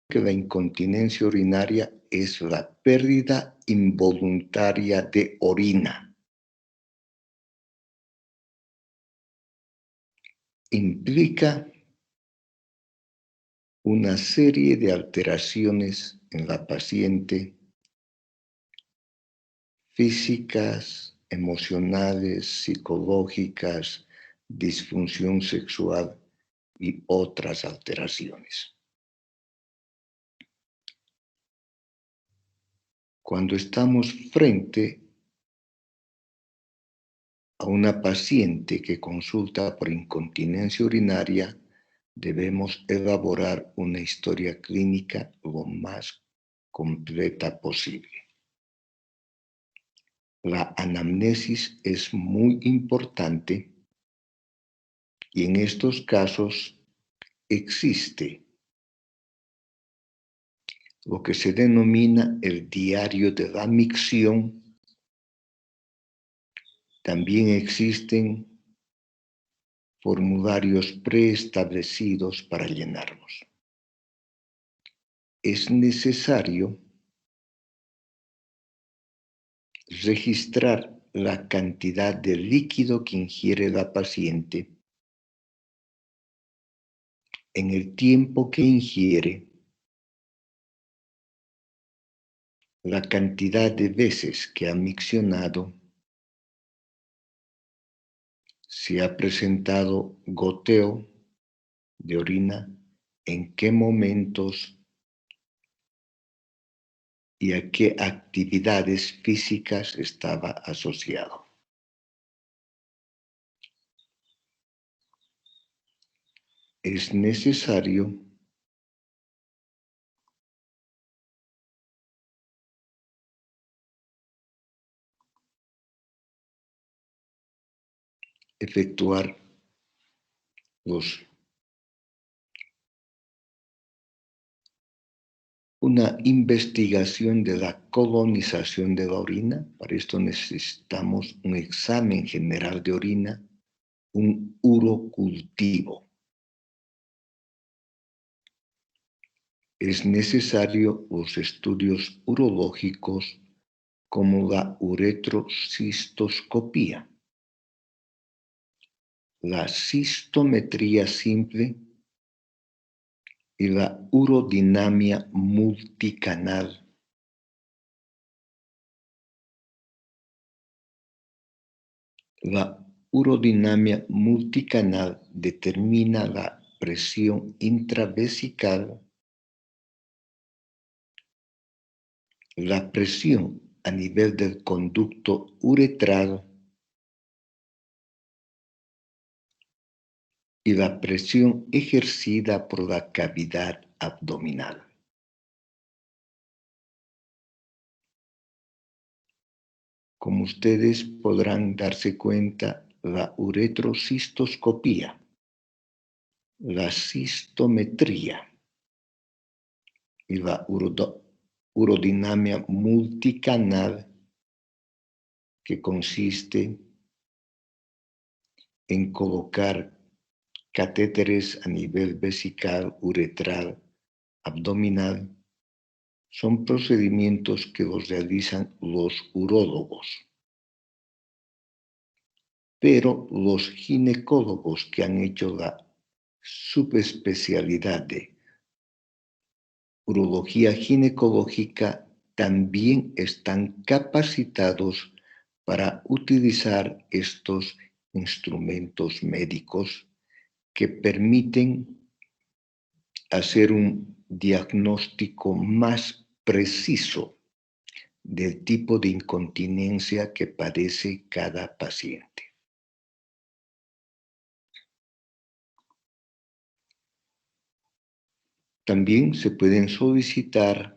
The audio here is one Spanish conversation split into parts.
que la incontinencia urinaria es la pérdida involuntaria de orina. Implica una serie de alteraciones en la paciente, físicas, emocionales, psicológicas, disfunción sexual y otras alteraciones. Cuando estamos frente a una paciente que consulta por incontinencia urinaria, debemos elaborar una historia clínica lo más completa posible. La anamnesis es muy importante y en estos casos existe lo que se denomina el diario de la micción. También existen formularios preestablecidos para llenarlos. Es necesario registrar la cantidad de líquido que ingiere la paciente en el tiempo que ingiere, la cantidad de veces que ha miccionado, si ha presentado goteo de orina, en qué momentos y a qué actividades físicas estaba asociado. Es necesario efectuar una investigación de la colonización de la orina. Para esto necesitamos un examen general de orina, un urocultivo. Es necesario los estudios urológicos como la uretrocistoscopía, la cistometría simple y la urodinamia multicanal. La urodinamia multicanal determina la presión intravesical, la presión a nivel del conducto uretral y la presión ejercida por la cavidad abdominal. Como ustedes podrán darse cuenta, la uretrocistoscopía, la cistometría y la urodinamia multicanal, que consiste en colocar catéteres a nivel vesical, uretral, abdominal, son procedimientos que los realizan los urólogos. Pero los ginecólogos que han hecho la subespecialidad de urología ginecológica también están capacitados para utilizar estos instrumentos médicos que permiten hacer un diagnóstico más preciso del tipo de incontinencia que padece cada paciente. También se pueden solicitar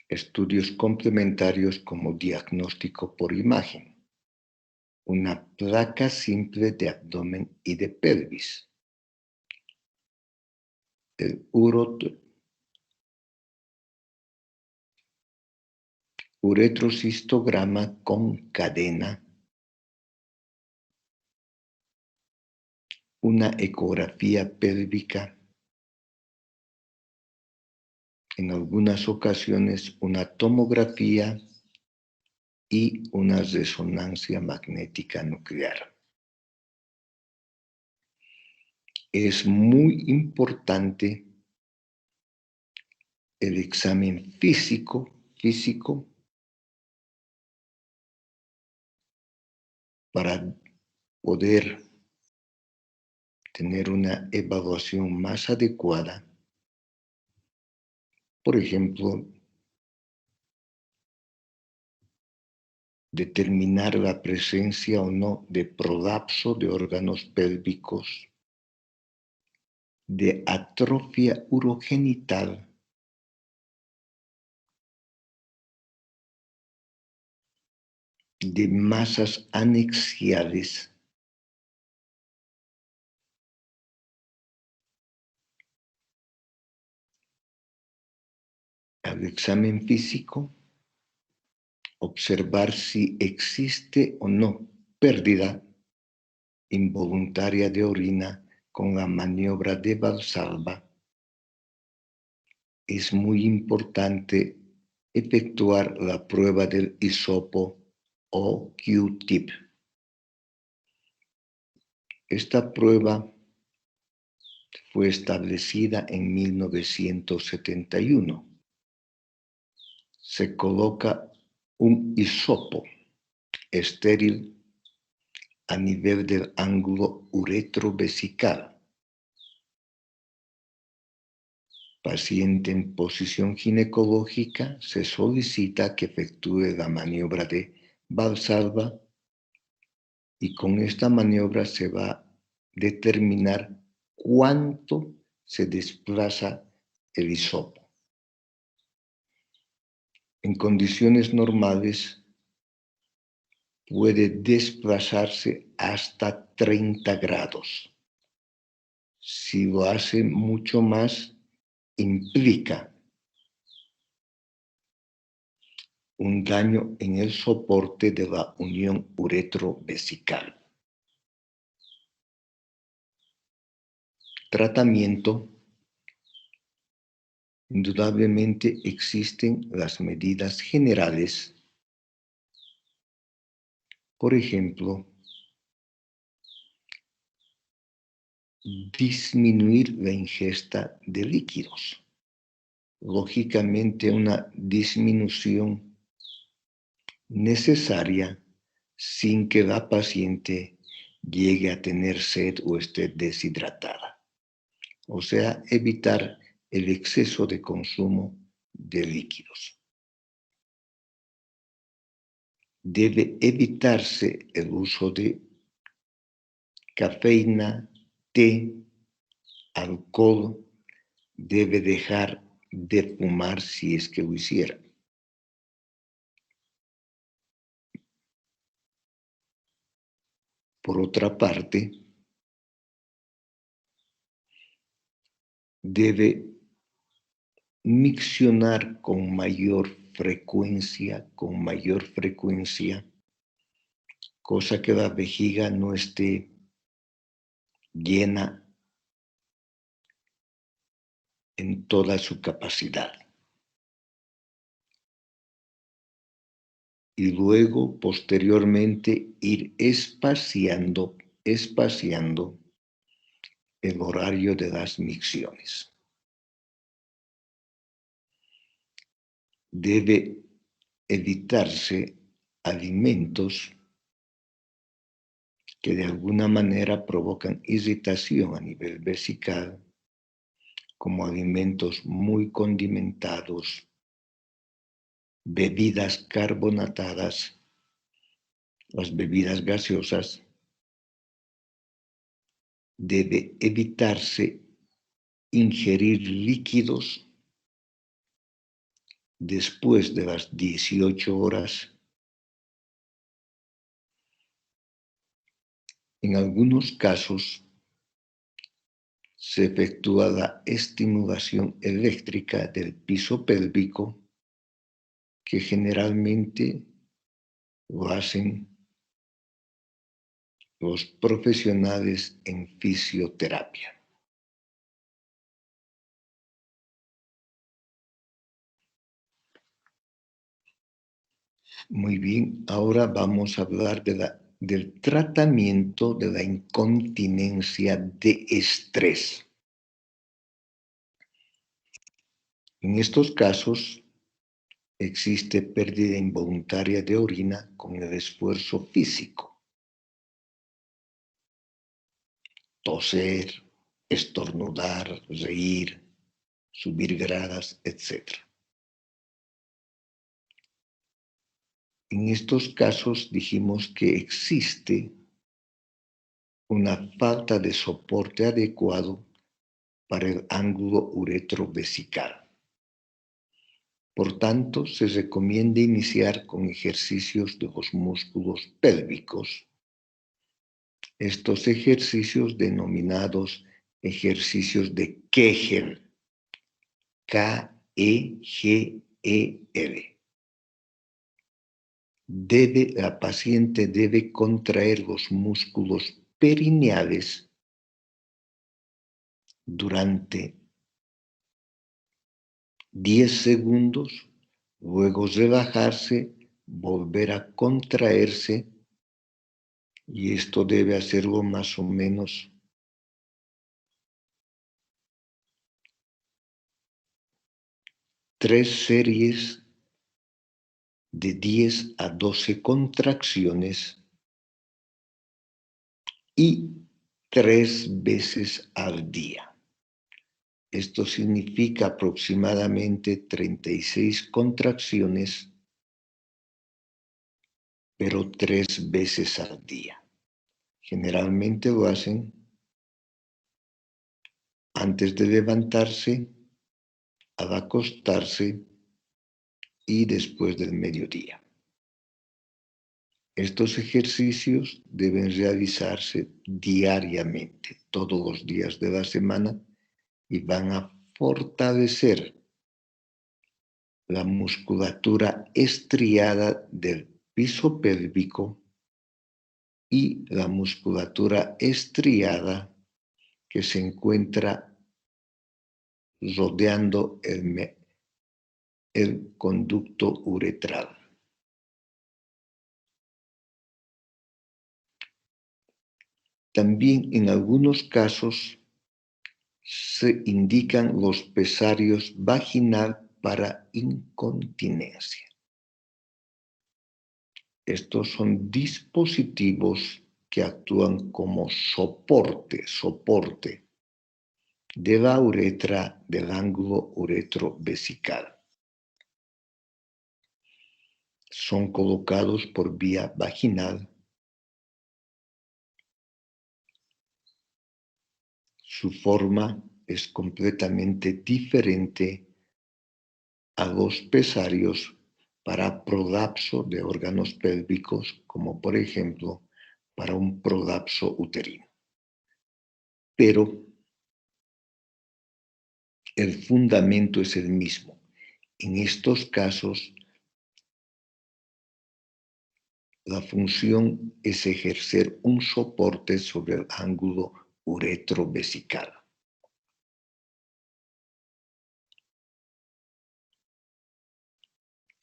estudios complementarios como diagnóstico por imagen, una placa simple de abdomen y de pelvis, el uretrocistograma con cadena, una ecografía pélvica, en algunas ocasiones una tomografía y una resonancia magnética nuclear. Es muy importante el examen físico para poder tener una evaluación más adecuada. Por ejemplo, determinar la presencia o no de prolapso de órganos pélvicos, de atrofia urogenital, de masas anexiales, al examen físico, observar si existe o no pérdida involuntaria de orina con la maniobra de Valsalva. Es muy importante efectuar la prueba del hisopo o Q-tip. Esta prueba fue establecida en 1971. Se coloca un hisopo estéril a nivel del ángulo uretrovesical. Paciente en posición ginecológica, se solicita que efectúe la maniobra de Valsalva y con esta maniobra se va a determinar cuánto se desplaza el hisopo. En condiciones normales puede desplazarse hasta 30 grados. Si lo hace mucho más, implica un daño en el soporte de la unión uretrovesical. Tratamiento. Indudablemente existen las medidas generales. Por ejemplo, disminuir la ingesta de líquidos. Lógicamente, una disminución necesaria sin que la paciente llegue a tener sed o esté deshidratada. O sea, evitar el exceso de consumo de líquidos. Debe evitarse el uso de cafeína, té, alcohol. Debe dejar de fumar si es que lo hiciera. Por otra parte, debe miccionar con mayor frecuencia, cosa que la vejiga no esté llena en toda su capacidad. Y luego, posteriormente, ir espaciando el horario de las micciones. Debe evitarse alimentos que de alguna manera provocan irritación a nivel vesical, como alimentos muy condimentados, bebidas carbonatadas, las bebidas gaseosas. Debe evitarse ingerir líquidos después de las 18 horas. En algunos casos se efectúa la estimulación eléctrica del piso pélvico, que generalmente lo hacen los profesionales en fisioterapia. Muy bien, ahora vamos a hablar del tratamiento de la incontinencia de estrés. En estos casos existe pérdida involuntaria de orina con el esfuerzo físico, toser, estornudar, reír, subir gradas, etc. En estos casos dijimos que existe una falta de soporte adecuado para el ángulo uretrovesical. Por tanto, se recomienda iniciar con ejercicios de los músculos pélvicos. Estos ejercicios denominados ejercicios de Kegel, K-E-G-E-L. La paciente debe contraer los músculos perineales durante 10 segundos, luego relajarse, volver a contraerse, y esto debe hacerlo más o menos 3 series de 10 a 12 contracciones y 3 veces al día. Esto significa aproximadamente 36 contracciones, pero 3 veces al día. Generalmente lo hacen antes de levantarse, al acostarse y después del mediodía. Estos ejercicios deben realizarse diariamente, todos los días de la semana, y van a fortalecer la musculatura estriada del piso pélvico y la musculatura estriada que se encuentra rodeando el conducto uretral. También en algunos casos se indican los pesarios vaginal para incontinencia. Estos son dispositivos que actúan como soporte de la uretra del ángulo uretrovesical. Son colocados por vía vaginal. Su forma es completamente diferente a los pesarios para prolapso de órganos pélvicos, como por ejemplo para un prolapso uterino. Pero el fundamento es el mismo. En estos casos, la función es ejercer un soporte sobre el ángulo uretrovesical.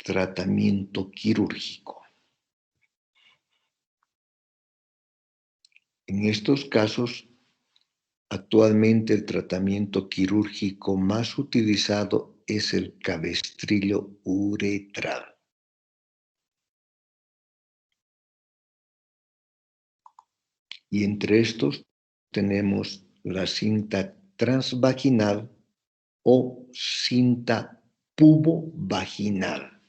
Tratamiento quirúrgico. En estos casos, actualmente el tratamiento quirúrgico más utilizado es el cabestrillo uretral. Y entre estos tenemos la cinta transvaginal o cinta pubovaginal.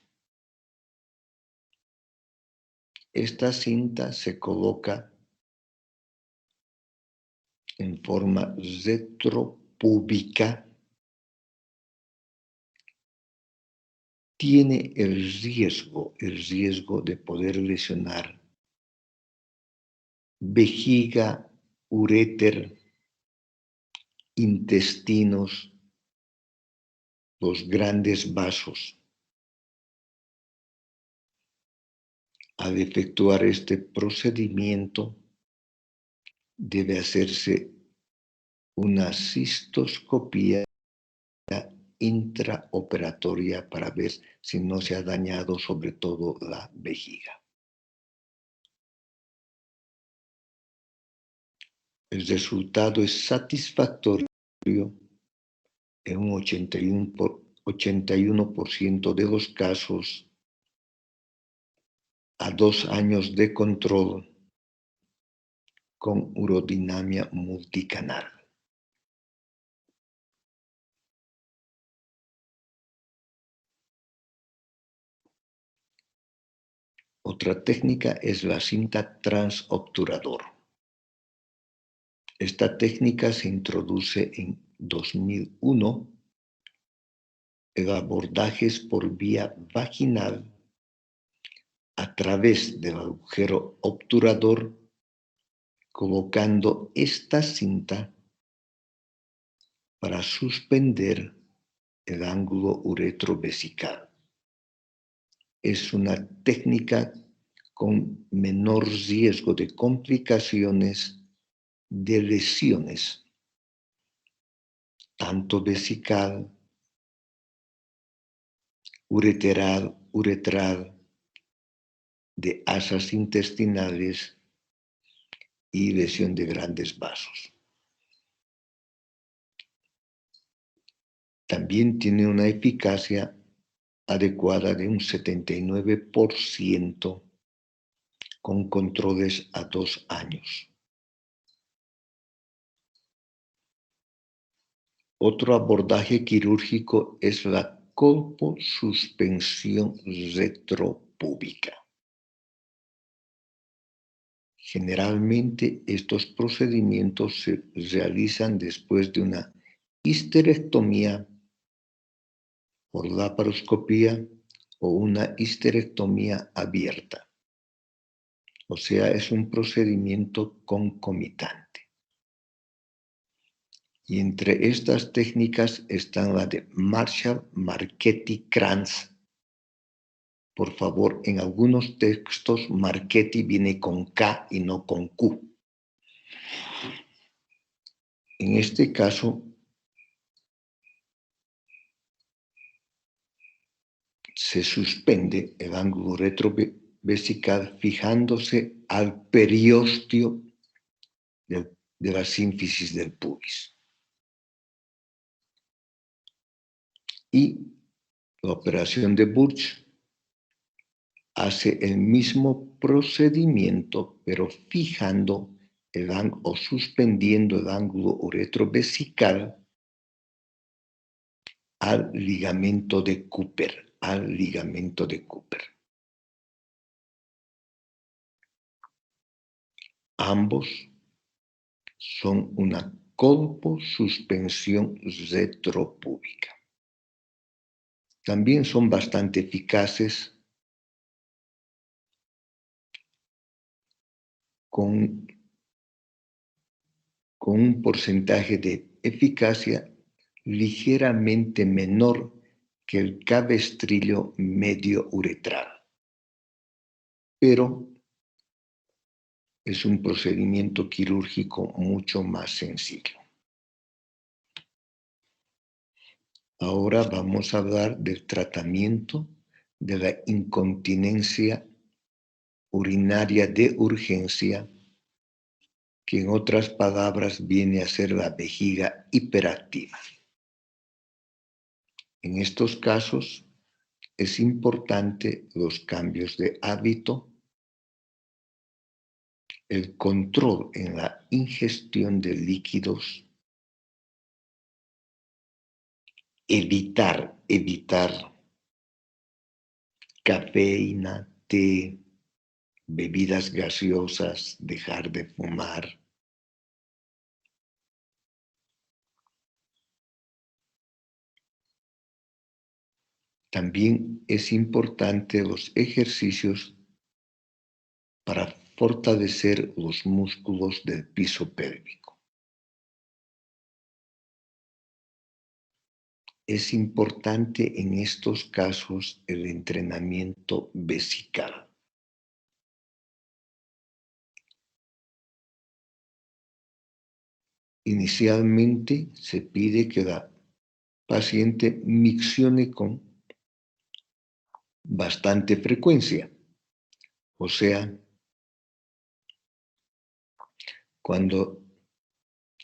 Esta cinta se coloca en forma retropúbica. Tiene el riesgo de poder lesionar vejiga, uréter, intestinos, los grandes vasos. Al efectuar este procedimiento, debe hacerse una cistoscopía intraoperatoria para ver si no se ha dañado sobre todo la vejiga. El resultado es satisfactorio en un 81% de los casos a 2 años de control con urodinamia multicanal. Otra técnica es la cinta transobturador. Esta técnica se introduce en 2001. El abordaje es por vía vaginal a través del agujero obturador, colocando esta cinta para suspender el ángulo uretrovesical. Es una técnica con menor riesgo de complicaciones de lesiones, tanto vesical, uretral, de asas intestinales y lesión de grandes vasos. También tiene una eficacia adecuada de un 79% con controles a 2 años. Otro abordaje quirúrgico es la colposuspensión retropúbica. Generalmente estos procedimientos se realizan después de una histerectomía por laparoscopía o una histerectomía abierta. O sea, es un procedimiento concomitante. Y entre estas técnicas están la de Marshall, Marchetti, Kranz. Por favor, en algunos textos Marchetti viene con K y no con Q. En este caso, se suspende el ángulo retrovesical fijándose al periósteo de la sínfisis del pubis. Y la operación de Burch hace el mismo procedimiento, pero fijando o suspendiendo el ángulo uretrovesical al ligamento de Cooper, Ambos son una colposuspensión retropúbica. También son bastante eficaces con un porcentaje de eficacia ligeramente menor que el cabestrillo medio uretral. Pero es un procedimiento quirúrgico mucho más sencillo. Ahora vamos a hablar del tratamiento de la incontinencia urinaria de urgencia, que en otras palabras viene a ser la vejiga hiperactiva. En estos casos es importante los cambios de hábito, el control en la ingestión de líquidos, evitar cafeína, té, bebidas gaseosas, dejar de fumar. También es importante los ejercicios para fortalecer los músculos del piso pélvico. Es importante en estos casos el entrenamiento vesical. Inicialmente se pide que la paciente miccione con bastante frecuencia. O sea, cuando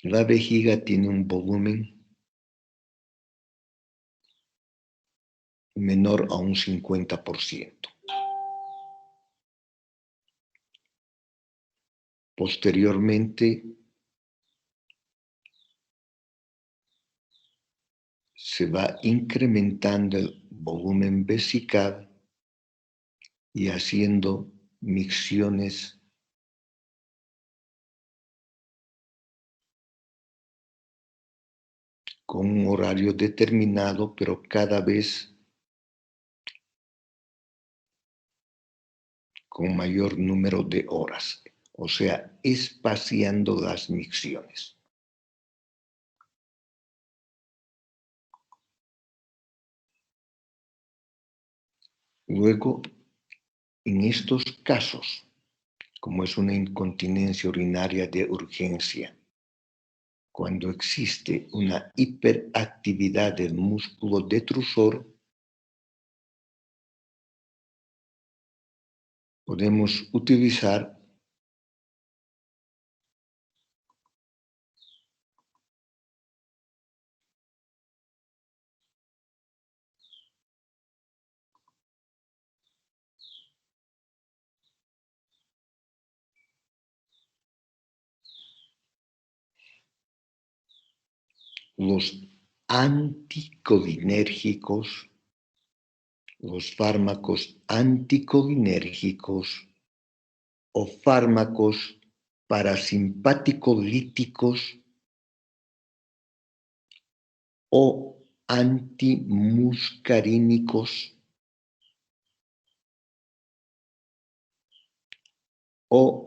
la vejiga tiene un volumen menor a un 50%. Posteriormente, se va incrementando el volumen vesical y haciendo micciones con un horario determinado, pero cada vez con mayor número de horas, o sea, espaciando las micciones. Luego, en estos casos, como es una incontinencia urinaria de urgencia, cuando existe una hiperactividad del músculo detrusor, podemos utilizar los anticolinérgicos, los fármacos anticolinérgicos o fármacos parasimpaticolíticos o antimuscarínicos o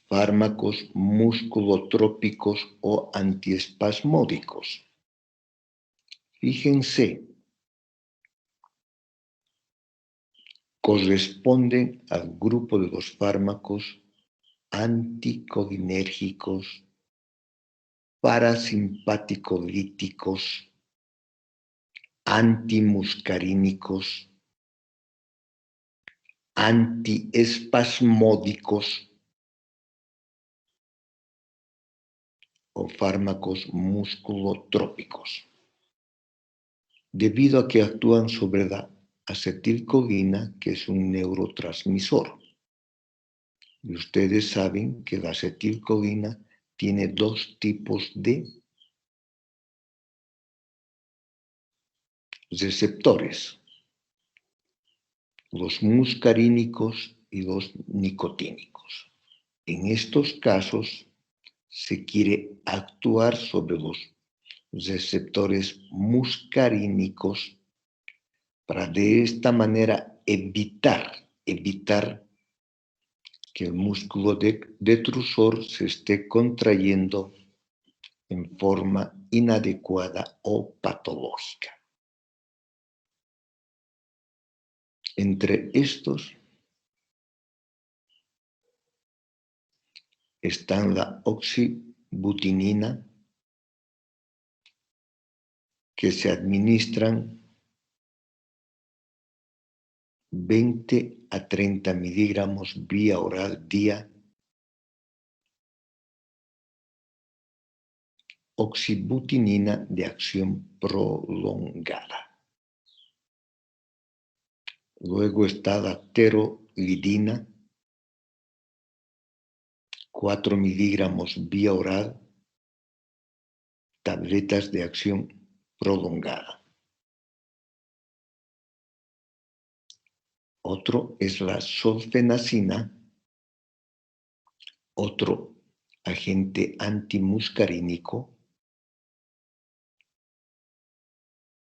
fármacos musculotrópicos o antiespasmódicos. Fíjense, corresponden al grupo de los fármacos anticolinérgicos, parasimpaticolíticos, antimuscarínicos, antiespasmódicos o fármacos musculotrópicos, debido a que actúan sobre la acetilcolina, que es un neurotransmisor. Y ustedes saben que la acetilcolina tiene dos tipos de receptores, los muscarínicos y los nicotínicos. En estos casos, se quiere actuar sobre los receptores muscarínicos para de esta manera evitar que el músculo detrusor se esté contrayendo en forma inadecuada o patológica. Entre estos están la oxibutinina, que se administran 20 a 30 miligramos vía oral día. Oxibutinina de acción prolongada. Luego está la pterolidina, 4 miligramos vía oral, tabletas de acción prolongada. Otro es la solfenacina, otro agente antimuscarínico,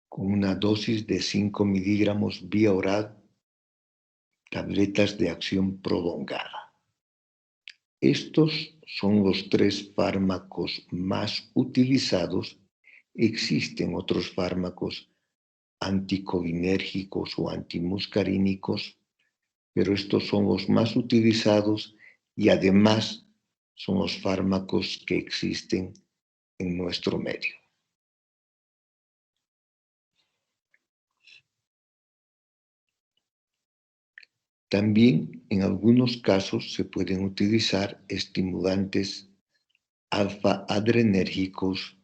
con una dosis de 5 miligramos vía oral, tabletas de acción prolongada. Estos son los 3 fármacos más utilizados. Existen otros fármacos anticolinérgicos o antimuscarínicos, pero estos son los más utilizados y además son los fármacos que existen en nuestro medio. También en algunos casos se pueden utilizar estimulantes alfa-adrenérgicos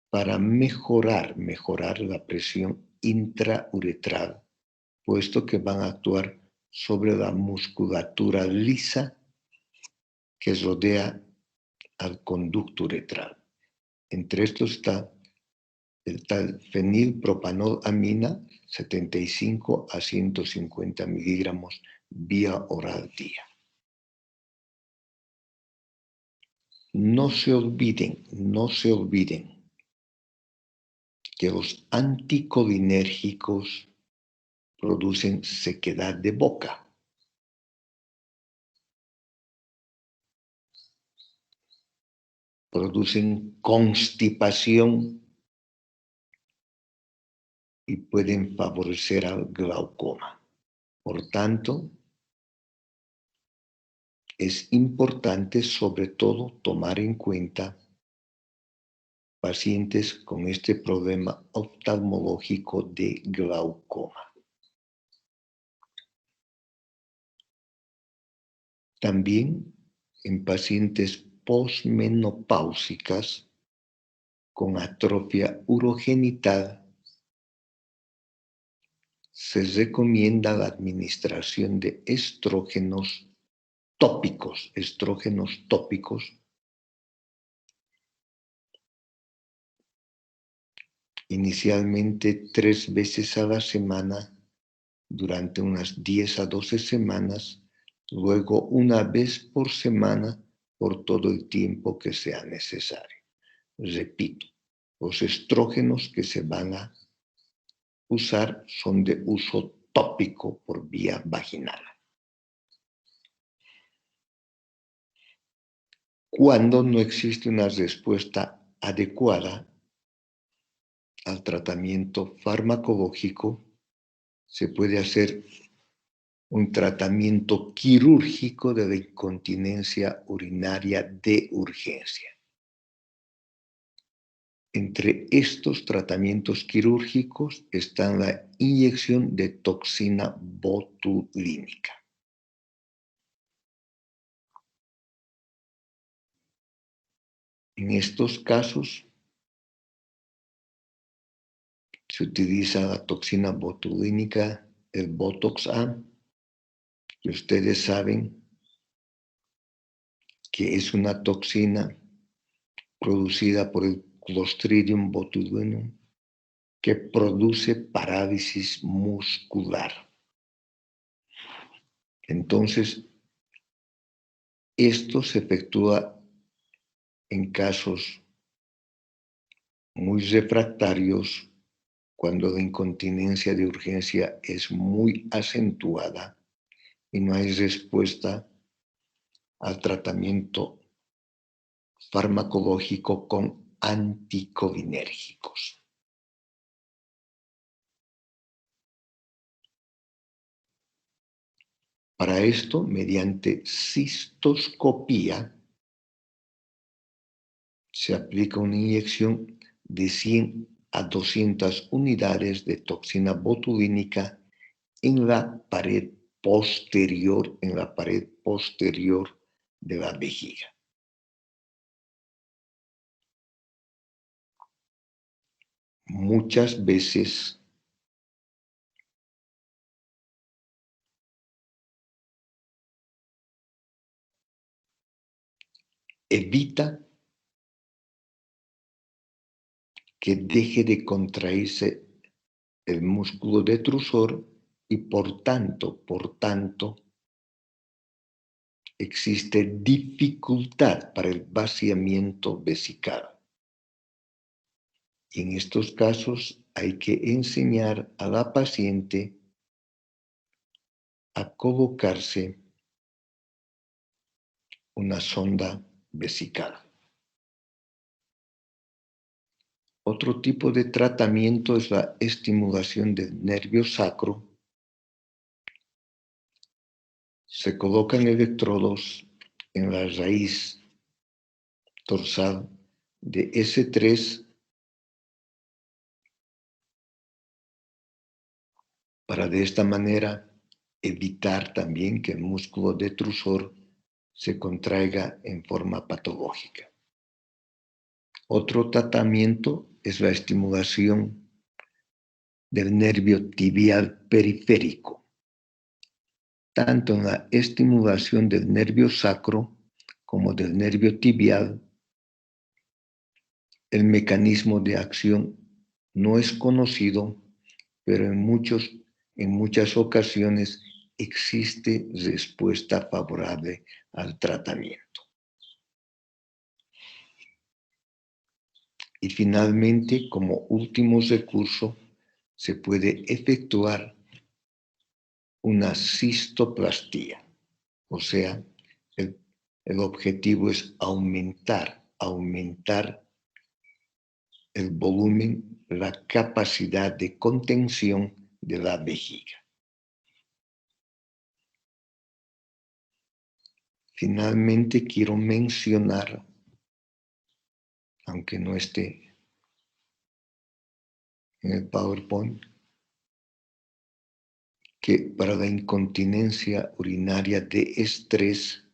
para mejorar la presión intrauretral, puesto que van a actuar sobre la musculatura lisa que rodea al conducto uretral. Entre estos está el tal fenilpropanolamina, 75 a 150 miligramos vía oral día. No se olviden que los anticolinérgicos producen sequedad de boca. Producen constipación y pueden favorecer al glaucoma. Por tanto, es importante sobre todo tomar en cuenta pacientes con este problema oftalmológico de glaucoma. También en pacientes posmenopáusicas con atrofia urogenital se recomienda la administración de estrógenos tópicos, inicialmente 3 veces a la semana durante unas 10 a 12 semanas, luego una vez por semana por todo el tiempo que sea necesario. Repito, los estrógenos que se van a usar son de uso tópico por vía vaginal. Cuando no existe una respuesta adecuada al tratamiento farmacológico, se puede hacer un tratamiento quirúrgico de la incontinencia urinaria de urgencia. Entre estos tratamientos quirúrgicos está la inyección de toxina botulínica. En estos casos se utiliza la toxina botulínica, el Botox A, que ustedes saben que es una toxina producida por el Clostridium botulinum que produce parálisis muscular. Entonces, esto se efectúa en casos muy refractarios cuando la incontinencia de urgencia es muy acentuada y no hay respuesta al tratamiento farmacológico con anticolinérgicos. Para esto, mediante cistoscopía, se aplica una inyección de 100 a 200 unidades de toxina botulínica en la pared posterior de la vejiga. Muchas veces evita que deje de contraerse el músculo detrusor y por tanto, existe dificultad para el vaciamiento vesical. Y en estos casos hay que enseñar a la paciente a colocarse una sonda vesical. Otro tipo de tratamiento es la estimulación del nervio sacro. Se colocan electrodos en la raíz dorsal de S3 para de esta manera evitar también que el músculo detrusor se contraiga en forma patológica. Otro tratamiento es la estimulación del nervio tibial periférico, tanto en la estimulación del nervio sacro como del nervio tibial. El mecanismo de acción no es conocido, pero en muchas ocasiones existe respuesta favorable al tratamiento. Y finalmente, como último recurso, se puede efectuar una cistoplastía. O sea, el objetivo es aumentar el volumen, la capacidad de contención de la vejiga. Finalmente, quiero mencionar, aunque no esté en el PowerPoint, que para la incontinencia urinaria de estrés,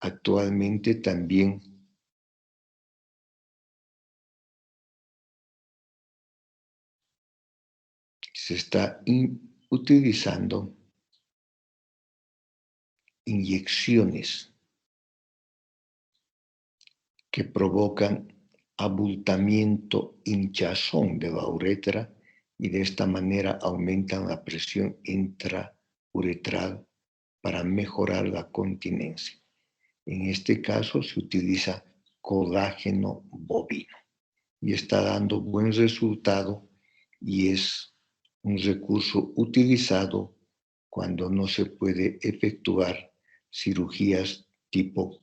actualmente también se está utilizando inyecciones que provocan abultamiento, hinchazón de la uretra y de esta manera aumentan la presión intrauretral para mejorar la continencia. En este caso se utiliza colágeno bovino y está dando buen resultado y es un recurso utilizado cuando no se puede efectuar cirugías tipo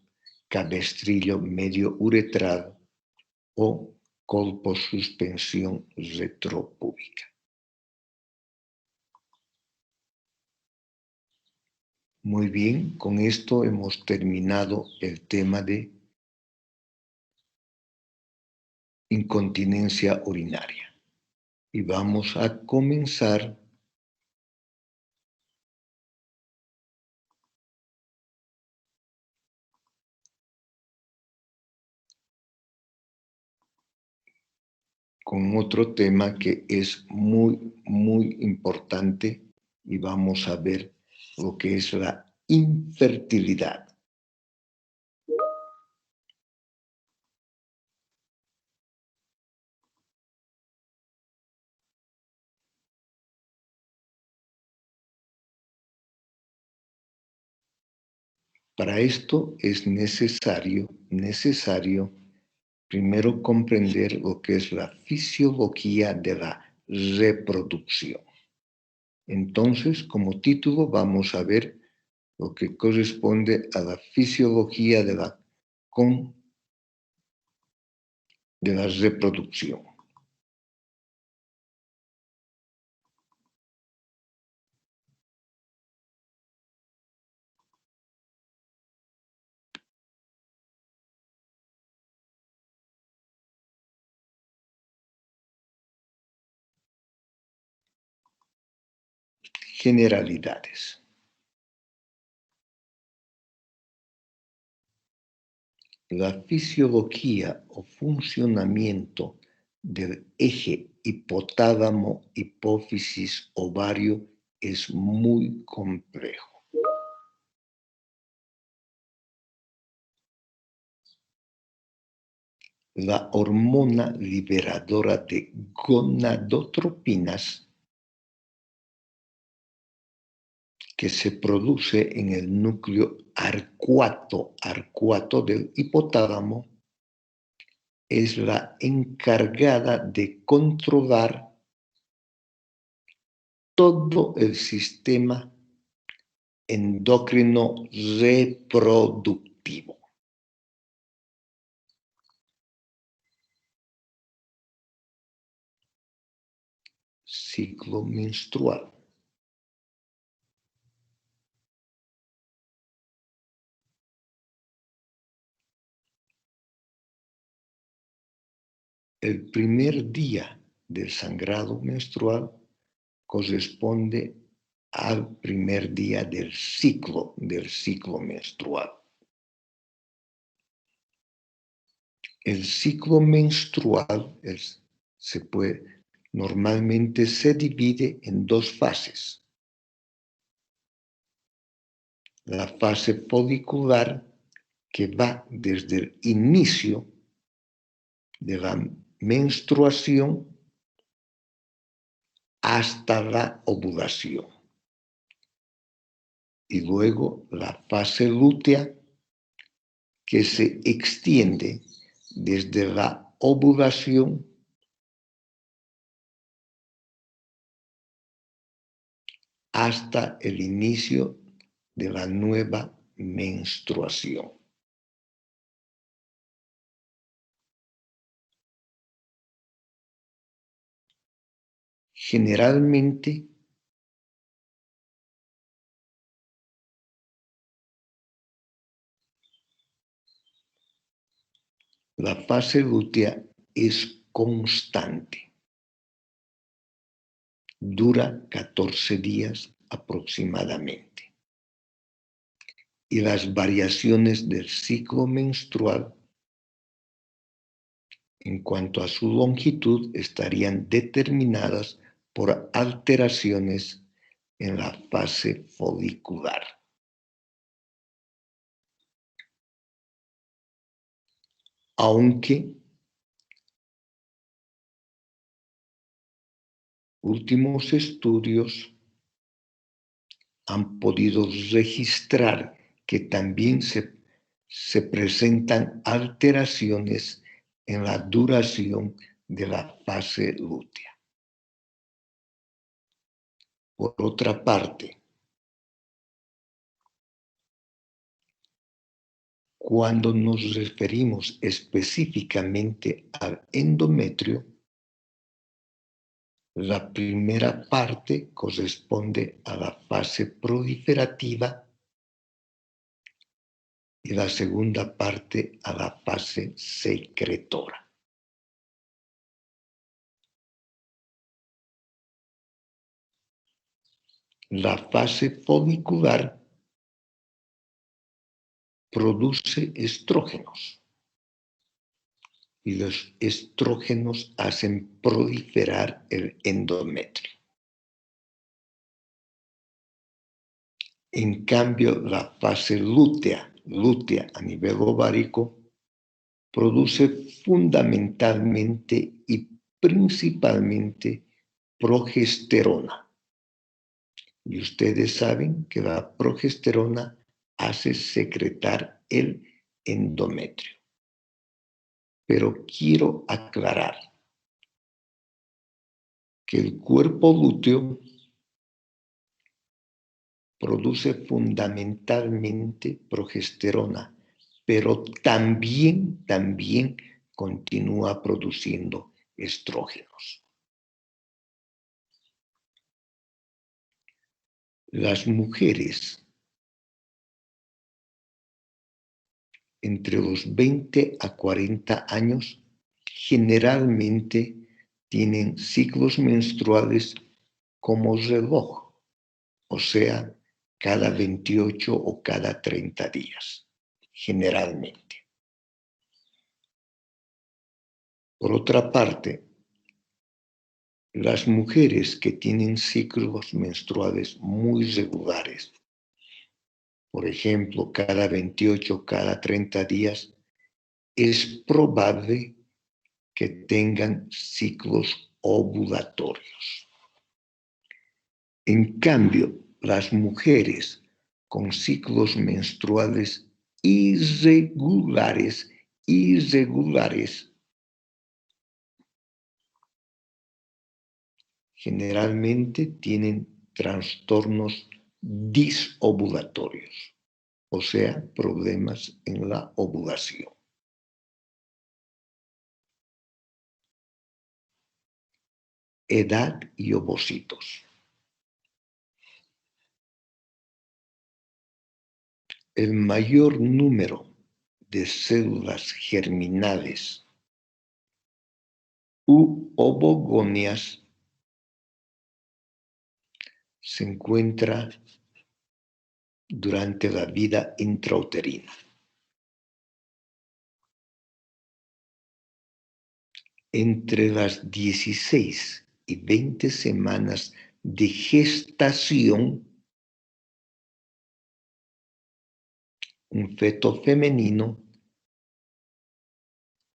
cabestrillo medio uretral o colposuspensión retropúbica. Muy bien, con esto hemos terminado el tema de incontinencia urinaria. Y vamos a comenzar con otro tema que es muy importante y vamos a ver lo que es la infertilidad. Para esto es necesario primero comprender lo que es la fisiología de la reproducción. Entonces, como título, vamos a ver lo que corresponde a la fisiología de la reproducción. Generalidades. La fisiología o funcionamiento del eje hipotálamo-hipófisis-ovario es muy complejo. La hormona liberadora de gonadotropinas que se produce en el núcleo arcuato del hipotálamo es la encargada de controlar todo el sistema endocrino reproductivo. Ciclo menstrual. El primer día del sangrado menstrual corresponde al primer día del ciclo menstrual. El ciclo menstrual normalmente se divide en dos fases. La fase folicular, que va desde el inicio de la menstruación hasta la ovulación. Y luego la fase lútea, que se extiende desde la ovulación hasta el inicio de la nueva menstruación. Generalmente, la fase lútea es constante. Dura 14 días aproximadamente. Y las variaciones del ciclo menstrual en cuanto a su longitud estarían determinadas por alteraciones en la fase folicular. Aunque últimos estudios han podido registrar que también se presentan alteraciones en la duración de la fase lútea. Por otra parte, cuando nos referimos específicamente al endometrio, la primera parte corresponde a la fase proliferativa y la segunda parte a la fase secretora. La fase folicular produce estrógenos y los estrógenos hacen proliferar el endometrio. En cambio, la fase lútea a nivel ovárico produce fundamentalmente y principalmente progesterona. Y ustedes saben que la progesterona hace secretar el endometrio. Pero quiero aclarar que el cuerpo lúteo produce fundamentalmente progesterona, pero también continúa produciendo estrógenos. Las mujeres entre los 20 a 40 años generalmente tienen ciclos menstruales como reloj, o sea, cada 28 o cada 30 días, generalmente. Por otra parte, las mujeres que tienen ciclos menstruales muy regulares, por ejemplo, cada 28 o cada 30 días, es probable que tengan ciclos ovulatorios. En cambio, las mujeres con ciclos menstruales irregulares, generalmente tienen trastornos disovulatorios, o sea, problemas en la ovulación. Edad y ovocitos. El mayor número de células germinales u ovogonias se encuentra durante la vida intrauterina. Entre las 16 y 20 semanas de gestación, un feto femenino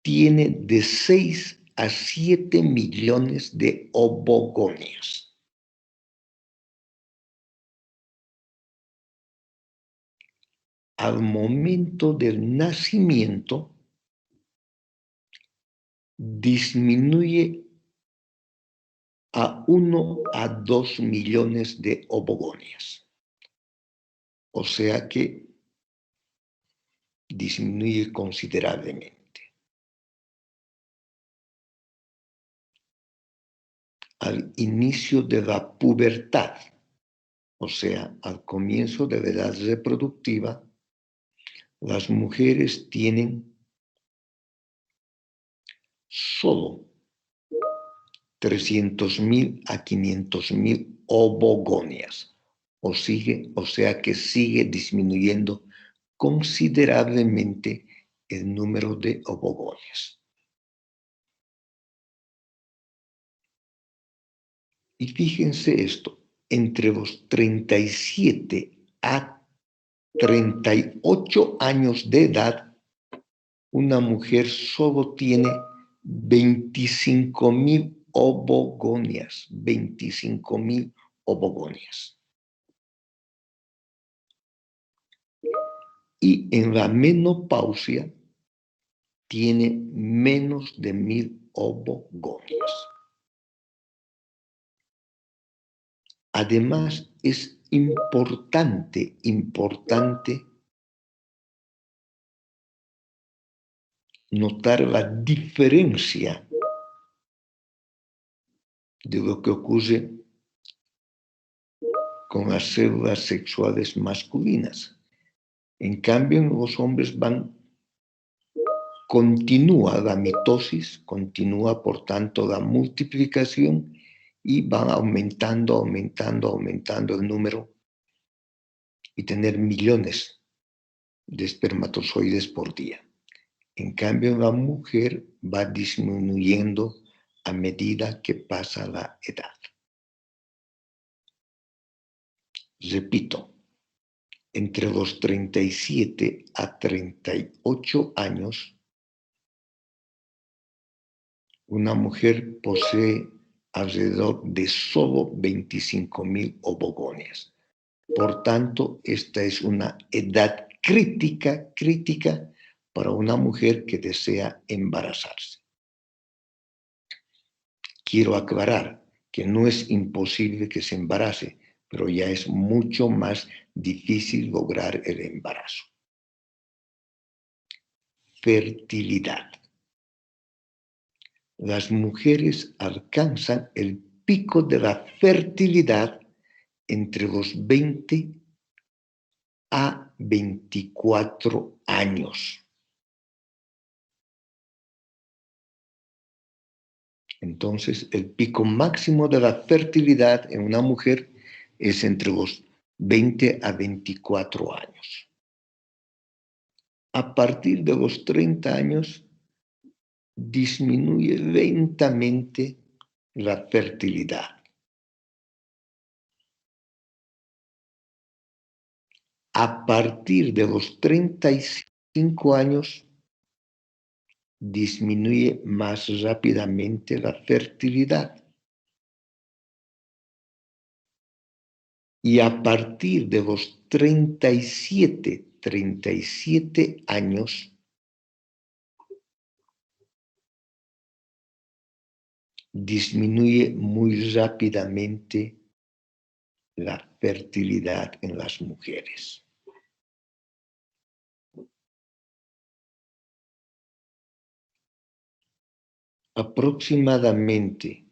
tiene de 6 a 7 millones de ovogonias. Al momento del nacimiento, disminuye a 1 a 2 millones de ovogonias. O sea que disminuye considerablemente. Al inicio de la pubertad, o sea, al comienzo de la edad reproductiva, las mujeres tienen solo 300.000 a 500.000 ovogonias, o sea que sigue disminuyendo considerablemente el número de ovogonias. Y fíjense esto, entre los 37 a 38 años de edad, una mujer solo tiene 25.000 ovogonias, 25.000 ovogonias. Y en la menopausia tiene menos de 1.000 ovogonias. Además, es importante notar la diferencia de lo que ocurre con las células sexuales masculinas. En cambio, en los hombres continúa la mitosis, continúa por tanto la multiplicación y van aumentando el número y tener millones de espermatozoides por día. En cambio, la mujer va disminuyendo a medida que pasa la edad. Repito, entre los 37 a 38 años, una mujer posee alrededor de solo 25.000 ovogonias. Por tanto, esta es una edad crítica para una mujer que desea embarazarse. Quiero aclarar que no es imposible que se embarace, pero ya es mucho más difícil lograr el embarazo. Fertilidad. Las mujeres alcanzan el pico de la fertilidad entre los 20 a 24 años. Entonces, el pico máximo de la fertilidad en una mujer es entre los 20 a 24 años. A partir de los 30 años, disminuye lentamente la fertilidad. A partir de los 35 años, disminuye más rápidamente la fertilidad. Y a partir de los 37 años, disminuye muy rápidamente la fertilidad en las mujeres. Aproximadamente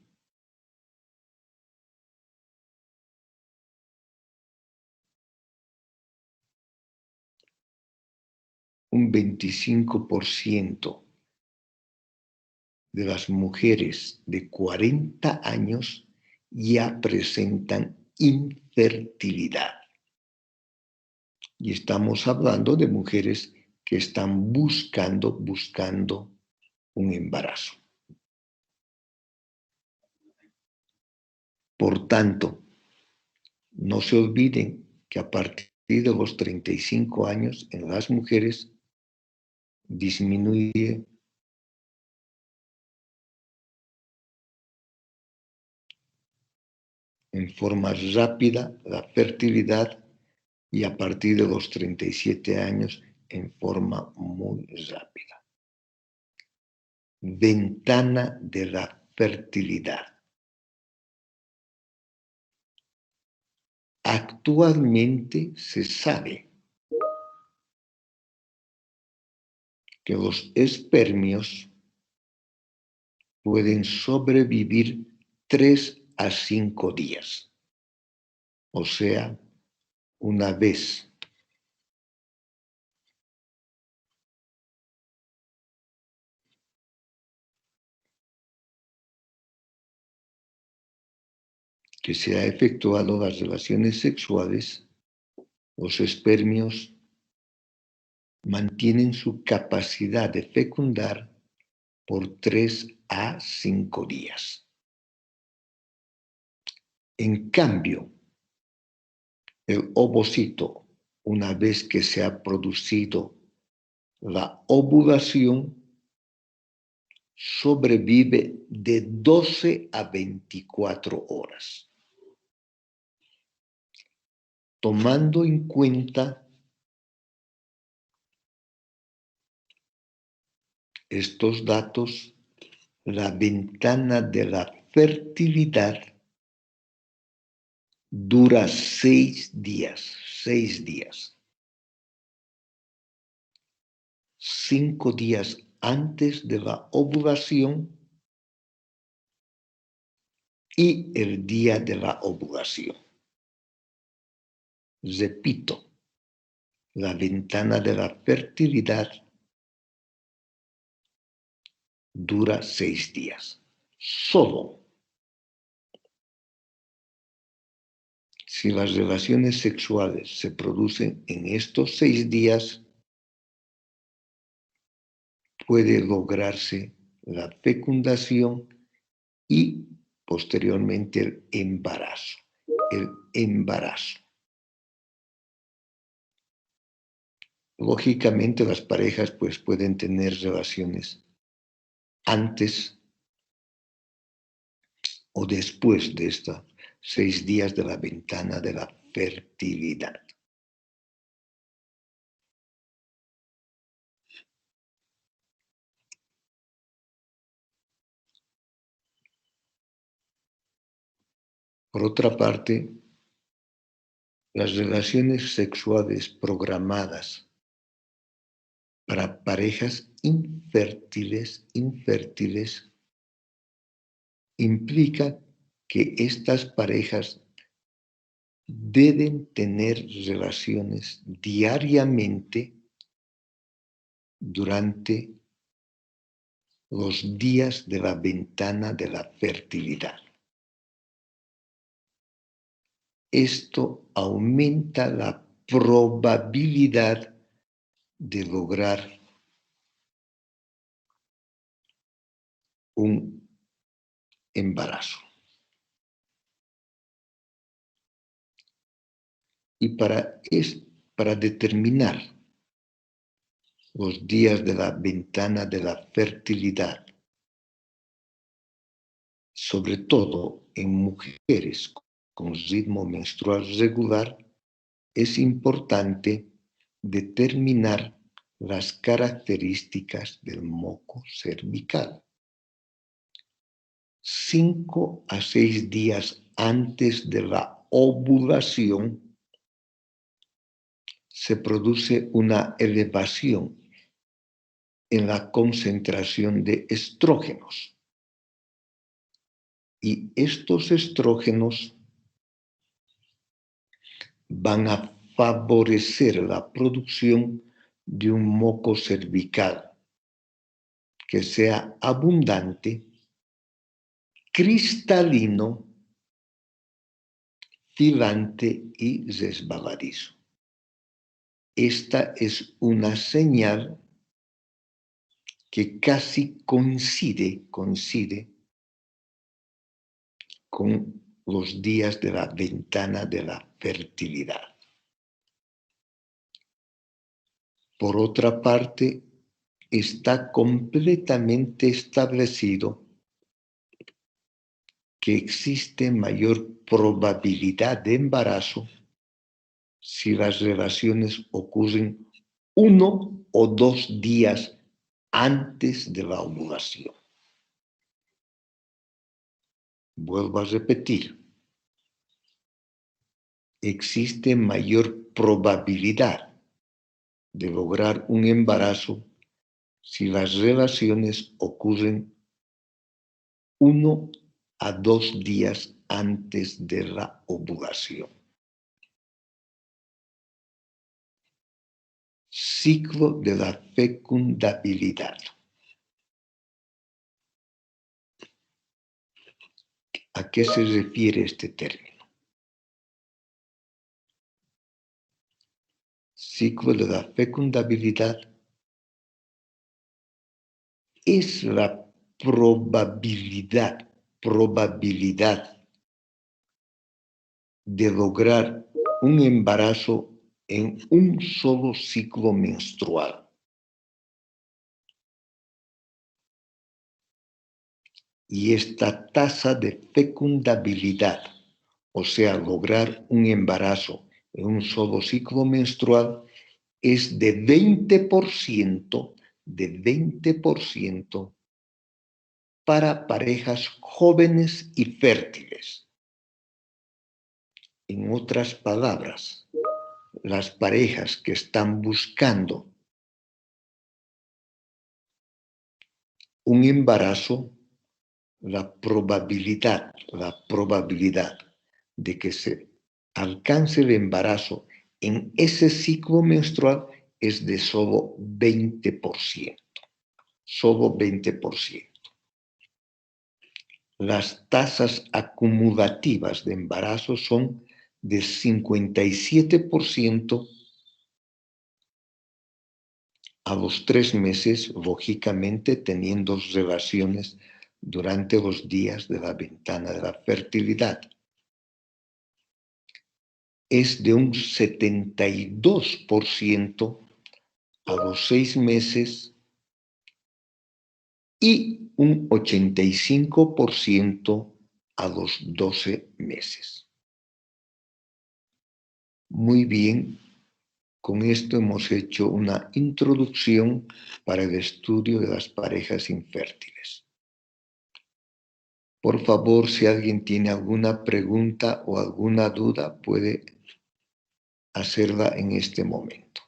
un 25% de las mujeres de 40 años ya presentan infertilidad. Y estamos hablando de mujeres que están buscando un embarazo. Por tanto, no se olviden que a partir de los 35 años en las mujeres disminuye en forma rápida la fertilidad y a partir de los 37 años en forma muy rápida. Ventana de la fertilidad. Actualmente se sabe que los espermios pueden sobrevivir 3 a 5 días. O sea, una vez que se ha efectuado las relaciones sexuales, los espermios mantienen su capacidad de fecundar por 3 a 5 días. En cambio, el ovocito, una vez que se ha producido la ovulación, sobrevive de 12 a 24 horas. Tomando en cuenta estos datos, la ventana de la fertilidad dura 6 días. 5 días antes de la ovulación y el día de la ovulación. Repito, la ventana de la fertilidad dura 6 días. Solo si las relaciones sexuales se producen en estos 6 días, puede lograrse la fecundación y posteriormente el embarazo. Lógicamente las parejas pues pueden tener relaciones antes o después de estos 6 días de la ventana de la fertilidad. Por otra parte, las relaciones sexuales programadas para parejas infértiles implica que estas parejas deben tener relaciones diariamente durante los días de la ventana de la fertilidad. Esto aumenta la probabilidad de lograr un embarazo. Y para determinar los días de la ventana de la fertilidad, sobre todo en mujeres con ritmo menstrual regular, es importante determinar las características del moco cervical. 5 a 6 días antes de la ovulación se produce una elevación en la concentración de estrógenos. Y estos estrógenos van a favorecer la producción de un moco cervical que sea abundante, cristalino, tirante y resbaladizo. Esta es una señal que casi coincide con los días de la ventana de la fertilidad. Por otra parte, está completamente establecido que existe mayor probabilidad de embarazo si las relaciones ocurren 1 o 2 días antes de la ovulación. Vuelvo a repetir, existe mayor probabilidad de lograr un embarazo si las relaciones ocurren 1 a 2 días antes de la ovulación. Ciclo de la fecundabilidad. ¿A qué se refiere este término? Ciclo de la fecundabilidad es la probabilidad de lograr un embarazo en un solo ciclo menstrual. Y esta tasa de fecundabilidad, o sea, lograr un embarazo en un solo ciclo menstrual, es de 20% para parejas jóvenes y fértiles. En otras palabras, las parejas que están buscando un embarazo, la probabilidad de que se alcance el embarazo en ese ciclo menstrual es de solo 20%. Solo 20%. Las tasas acumulativas de embarazo son de 57% a los 3 meses, lógicamente teniendo relaciones durante los días de la ventana de la fertilidad. Es de un 72% a los 6 meses y un 85% a los 12 meses. Muy bien, con esto hemos hecho una introducción para el estudio de las parejas infértiles. Por favor, si alguien tiene alguna pregunta o alguna duda, puede hacerla en este momento.